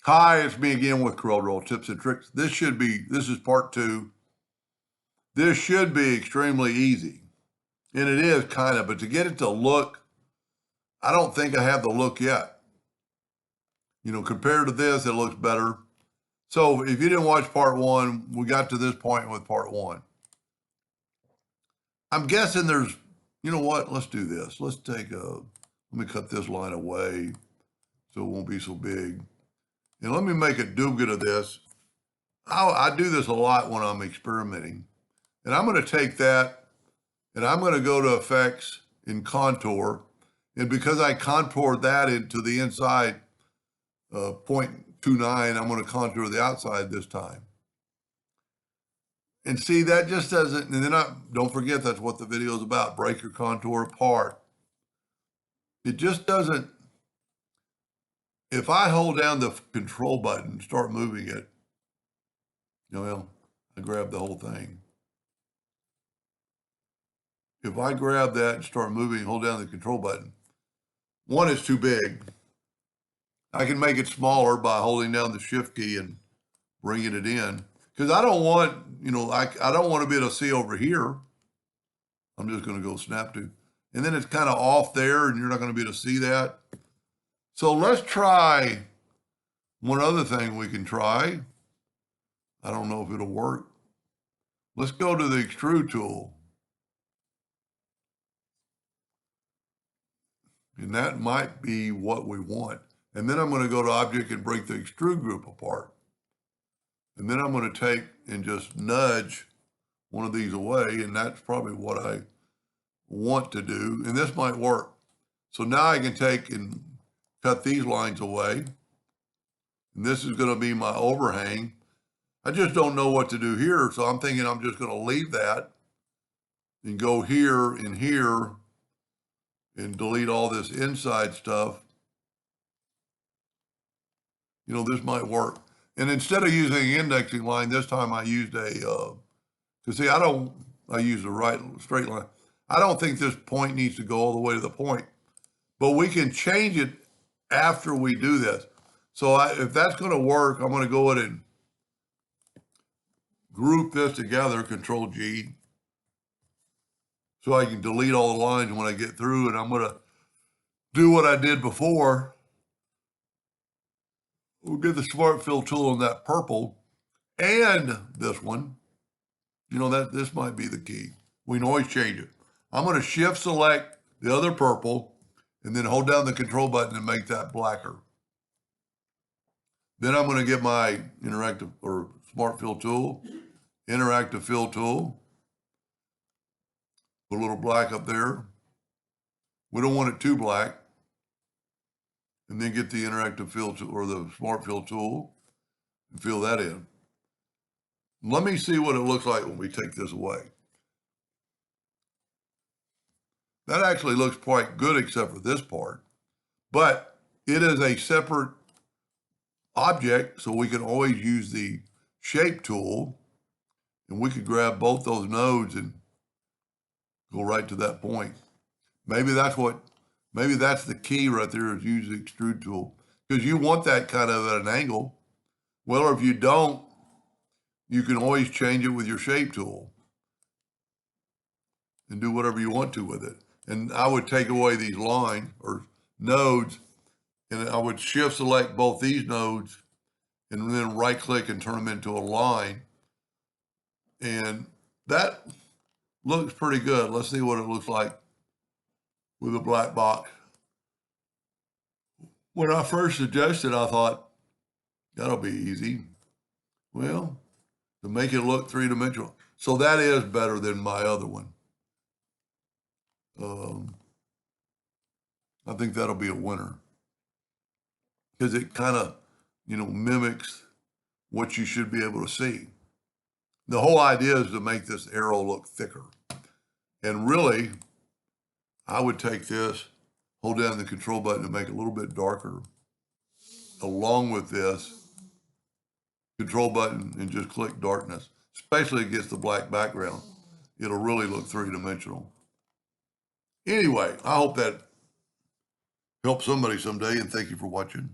Hi, it's me again with Corel tips and tricks. This is part 2. This should be extremely easy. And it is kind of, but to get it to look, I don't think I have the look yet. Compared to this, it looks better. So if you didn't watch part 1, we got to this point with part 1. I'm guessing there's, you know what? Let's do this. Let me cut this line away so it won't be so big. And let me make a duplicate of this. I do this a lot when I'm experimenting. And I'm going to take that and I'm going to go to effects in contour. And because I contoured that into the inside 0.29, I'm going to contour the outside this time. And see, that just doesn't, and then don't forget that's what the video is about, break your contour apart. It just doesn't, if I hold down the control button, start moving it, I grab the whole thing. If I grab that and start moving, hold down the control button, one is too big. I can make it smaller by holding down the shift key and bringing it in. Because I don't want, I don't want to be able to see over here. I'm just going to go snap to. And then it's kind of off there and you're not going to be able to see that. So let's try one other thing we can try. I don't know if it'll work. Let's go to the extrude tool. And that might be what we want. And then I'm going to go to object and break the extrude group apart. And then I'm going to take and just nudge one of these away. And that's probably what I want to do. And this might work. So now I can take and cut these lines away. And this is going to be my overhang. I just don't know what to do here. So I'm thinking I'm just going to leave that and go here and here and delete all this inside stuff. This might work. And instead of using an indexing line, this time I used I use the right straight line. I don't think this point needs to go all the way to the point, but we can change it after we do this. So if that's going to work, I'm going to go ahead and group this together, Control G, so I can delete all the lines when I get through, and I'm going to do what I did before. We'll get the Smart Fill tool on that purple and this one. This might be the key. We can always change it. I'm going to shift select the other purple and then hold down the control button and make that blacker. Then I'm going to get my interactive or Smart Fill tool, interactive fill tool. Put a little black up there. We don't want it too black. And then get the interactive fill tool or the Smart Fill tool and fill that in. Let me see what it looks like when we take this away. That actually looks quite good except for this part, but it is a separate object, so we can always use the shape tool and we could grab both those nodes and go right to that point. Maybe that's the key right there, is use the extrude tool, because you want that kind of at an angle. Well, if you don't, you can always change it with your shape tool and do whatever you want to with it. And I would take away these lines or nodes, and I would shift select both these nodes and then right click and turn them into a line. And that looks pretty good. Let's see what it looks like with a black box. When I first suggested, I thought, that'll be easy. Well, to make it look three-dimensional. So that is better than my other one. I think that'll be a winner, because it kind of, mimics what you should be able to see. The whole idea is to make this arrow look thicker. And really, I would take this, hold down the control button and make it a little bit darker, along with this control button, and just click darkness, especially against the black background. It'll really look three-dimensional. Anyway, I hope that helps somebody someday, and thank you for watching.